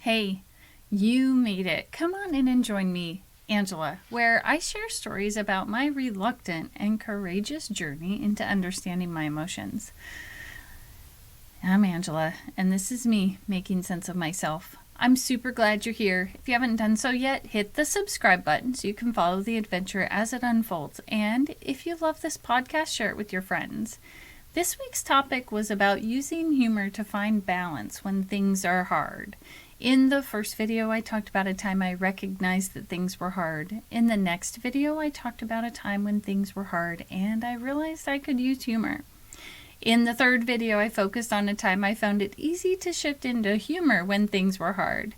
Hey, you made it. Come on in and join me, Angela, where I share stories about my reluctant and courageous journey into understanding my emotions. I'm Angela, and this is me making sense of myself. I'm super glad you're here. If you haven't done so yet, hit the subscribe button so you can follow the adventure as it unfolds. And if you love this podcast, share it with your friends. This week's topic was about using humor to find balance when things are hard. In the first video, I talked about a time I recognized that things were hard. In the next video, I talked about a time when things were hard and I realized I could use humor. In the third video, I focused on a time I found it easy to shift into humor when things were hard.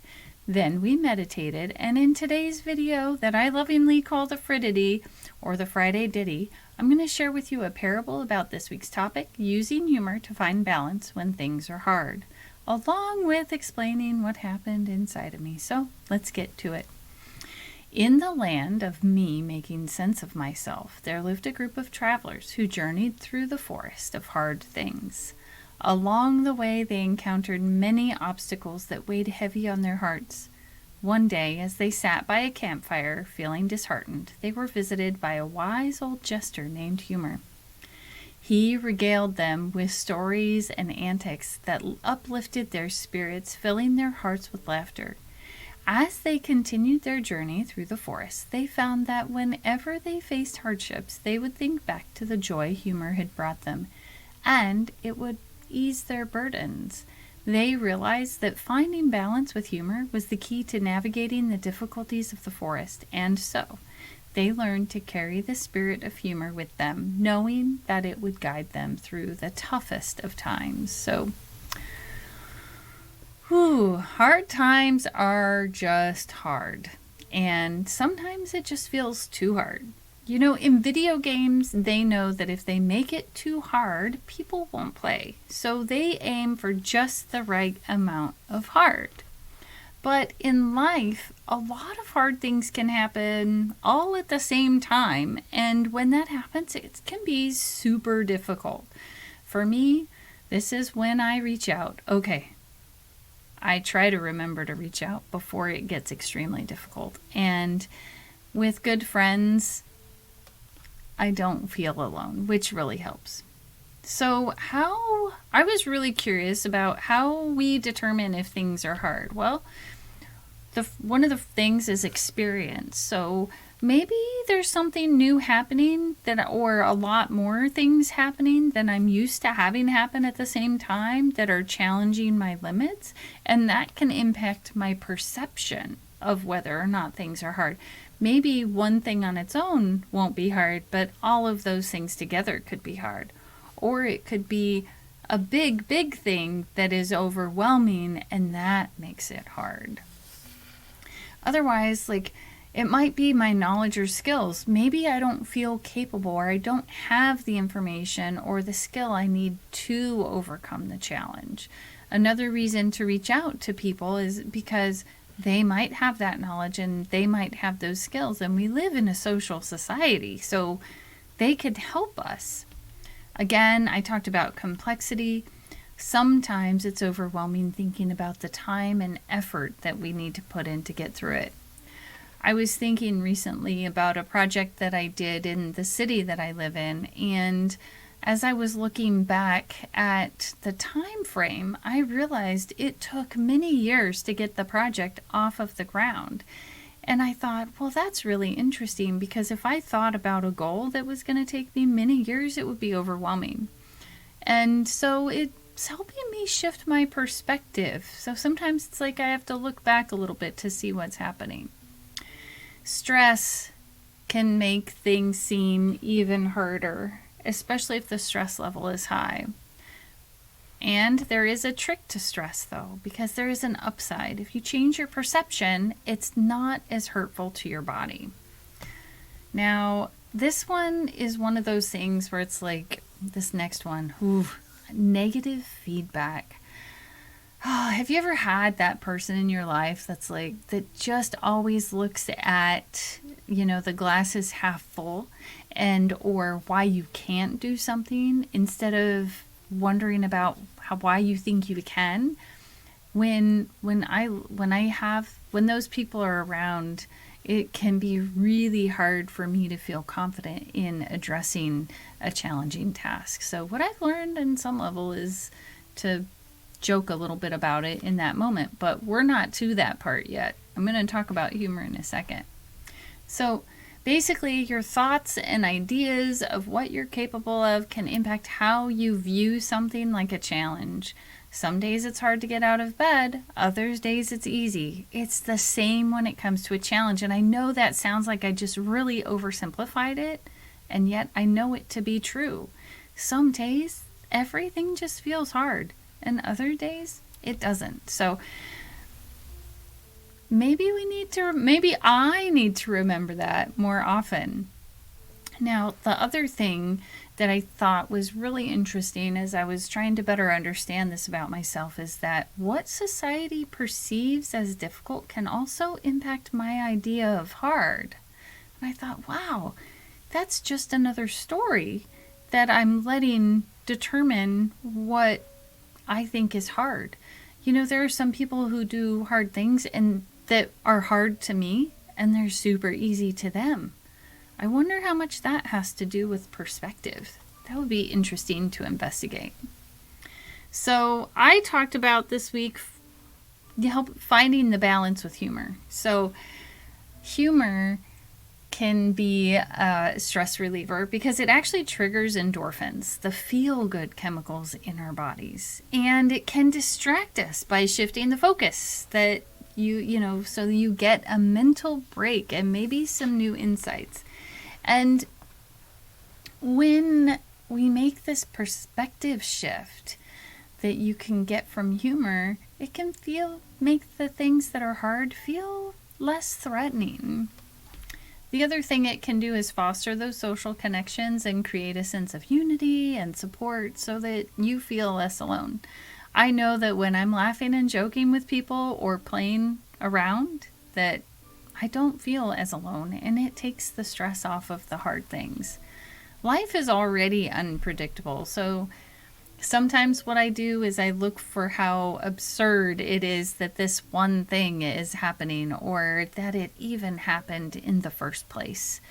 Then we meditated, and in today's video that I lovingly call the Frittity, or the Friday Ditty, I'm going to share with you a parable about this week's topic, using humor to find balance when things are hard, along with explaining what happened inside of me. So let's get to it. In the land of me making sense of myself, there lived a group of travelers who journeyed through the forest of hard things. Along the way, they encountered many obstacles that weighed heavy on their hearts. One day, as they sat by a campfire, feeling disheartened, they were visited by a wise old jester named Humor. He regaled them with stories and antics that uplifted their spirits, filling their hearts with laughter. As they continued their journey through the forest, they found that whenever they faced hardships, they would think back to the joy humor had brought them, and it would ease their burdens. They realized that finding balance with humor was the key to navigating the difficulties of the forest, and so they learned to carry the spirit of humor with them, knowing that it would guide them through the toughest of times. Hard times are just hard, and sometimes it just feels too hard. You know, in video games, they know that if they make it too hard, people won't play. So they aim for just the right amount of hard. But in life, a lot of hard things can happen all at the same time. And when that happens, it can be super difficult. For me, this is when I reach out. Okay, I try to remember to reach out before it gets extremely difficult. And with good friends, I don't feel alone, which really helps. So I was really curious about how we determine if things are hard. Well, one of the things is experience. So maybe there's something new happening or a lot more things happening than I'm used to having happen at the same time that are challenging my limits, and that can impact my perception of whether or not things are hard. Maybe one thing on its own won't be hard, but all of those things together could be hard. Or it could be a big thing that is overwhelming, and that makes it hard. Otherwise, it might be my knowledge or skills. Maybe I don't feel capable, or I don't have the information or the skill I need to overcome the challenge. Another reason to reach out to people is because they might have that knowledge and they might have those skills, and we live in a social society, so they could help us. Again, I talked about complexity. Sometimes it's overwhelming thinking about the time and effort that we need to put in to get through it. I was thinking recently about a project that I did in the city that I live in, and as I was looking back at the time frame, I realized it took many years to get the project off of the ground. And I thought, well, that's really interesting, because if I thought about a goal that was going to take me many years, it would be overwhelming. And so it's helping me shift my perspective. So sometimes it's like I have to look back a little bit to see what's happening. Stress can make things seem even harder, especially if the stress level is high. And there is a trick to stress, though, because there is an upside. If you change your perception, it's not as hurtful to your body. Now, this one is one of those things where it's like this next one, negative feedback. Have you ever had that person in your life that just always looks at, the glass is half full or why you can't do something instead of wondering about why you think you can? when those people are around, it can be really hard for me to feel confident in addressing a challenging task. So what I've learned in some level is to joke a little bit about it in that moment, but we're not to that part yet. I'm going to talk about humor in a second. So basically, your thoughts and ideas of what you're capable of can impact how you view something like a challenge. Some days it's hard to get out of bed, other days it's easy. It's the same when it comes to a challenge. And I know that sounds like I just really oversimplified it, and yet I know it to be true. Some days everything just feels hard, and other days it doesn't. So maybe I need to remember that more often. Now, the other thing that I thought was really interesting as I was trying to better understand this about myself is that what society perceives as difficult can also impact my idea of hard. And I thought, wow, that's just another story that I'm letting determine what I think is hard. There are some people who do hard things and that are hard to me, and they're super easy to them. I wonder how much that has to do with perspective. That would be interesting to investigate. So I talked about this week finding the balance with humor. So humor can be a stress reliever because it actually triggers endorphins, the feel-good chemicals in our bodies. And it can distract us by shifting the focus that so you get a mental break and maybe some new insights. And when we make this perspective shift that you can get from humor, it can make the things that are hard feel less threatening. The other thing it can do is foster those social connections and create a sense of unity and support so that you feel less alone. I know that when I'm laughing and joking with people or playing around, that I don't feel as alone, and it takes the stress off of the hard things. Life is already unpredictable, so sometimes what I do is I look for how absurd it is that this one thing is happening or that it even happened in the first place.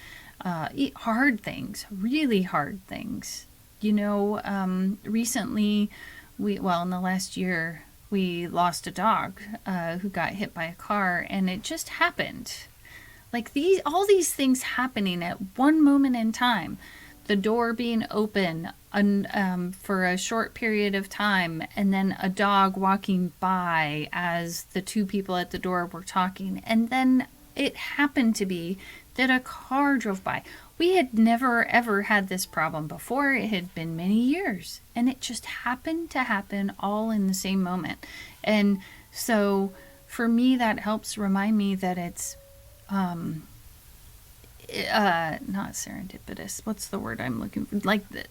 Hard things, really hard things. Recently, in the last year, we lost a dog who got hit by a car, and it just happened. All these things happening at one moment in time. The door being open for a short period of time, and then a dog walking by as the two people at the door were talking. And then it happened to be that a car drove by. We had never ever had this problem before. It had been many years, and it just happened to happen all in the same moment. And so for me, that helps remind me that it's not serendipitous. What's the word I'm looking for?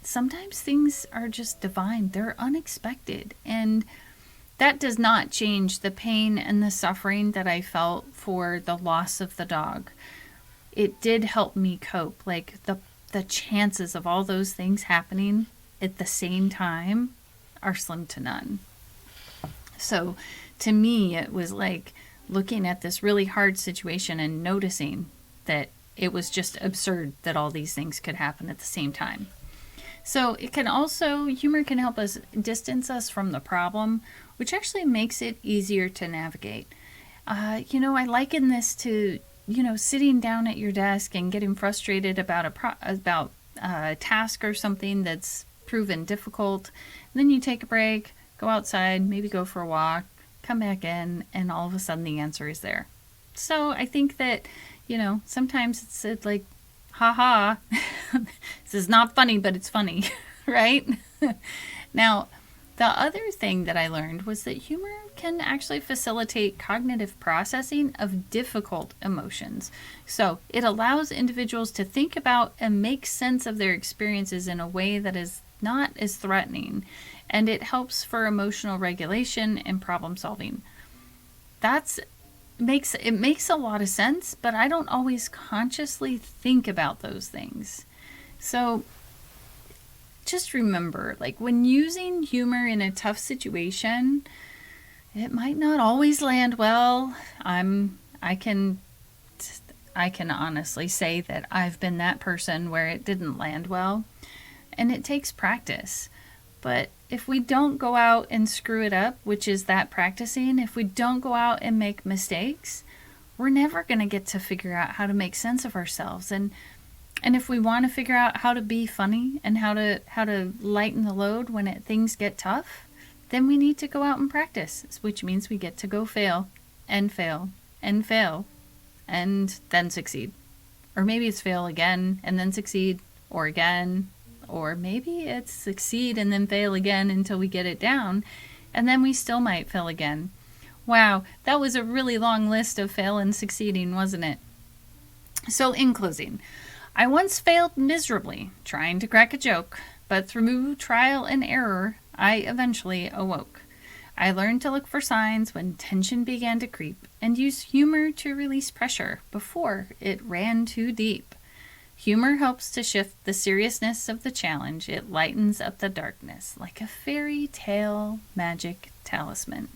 Sometimes things are just divine. They're unexpected. And that does not change the pain and the suffering that I felt for the loss of the dog. It did help me cope. The chances of all those things happening at the same time are slim to none. So to me, it was like looking at this really hard situation and noticing that it was just absurd that all these things could happen at the same time. So humor can help us distance us from the problem, which actually makes it easier to navigate. I liken this to, sitting down at your desk and getting frustrated about a task or something that's proven difficult. And then you take a break, go outside, maybe go for a walk, come back in, and all of a sudden the answer is there. So I think that, sometimes it's like, haha, this is not funny, but it's funny, right? Now, the other thing that I learned was that humor can actually facilitate cognitive processing of difficult emotions. So it allows individuals to think about and make sense of their experiences in a way that is not as threatening, and it helps for emotional regulation and problem solving. It makes a lot of sense, but I don't always consciously think about those things. So just remember, when using humor in a tough situation, It might not always land well. I can honestly say that I've been that person where it didn't land well, and it takes practice. But if we don't go out and screw it up, which is that practicing, if we don't go out and make mistakes, we're never going to get to figure out how to make sense of ourselves. And if we want to figure out how to be funny and how to lighten the load when things get tough, then we need to go out and practice, which means we get to go fail and fail and fail and then succeed. Or maybe it's fail again and then succeed, or again, or maybe it's succeed and then fail again until we get it down, and then we still might fail again. Wow, that was a really long list of fail and succeeding, wasn't it? So in closing, I once failed miserably trying to crack a joke, but through trial and error, I eventually awoke. I learned to look for signs when tension began to creep and use humor to release pressure before it ran too deep. Humor helps to shift the seriousness of the challenge. It lightens up the darkness like a fairy tale magic talisman.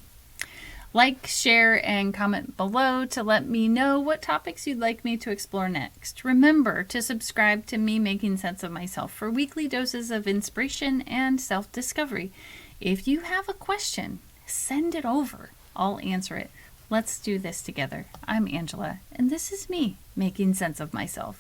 Like, share, and comment below to let me know what topics you'd like me to explore next. Remember to subscribe to Me Making Sense of Myself for weekly doses of inspiration and self-discovery. If you have a question, send it over. I'll answer it. Let's do this together. I'm Angela, and this is me making sense of myself.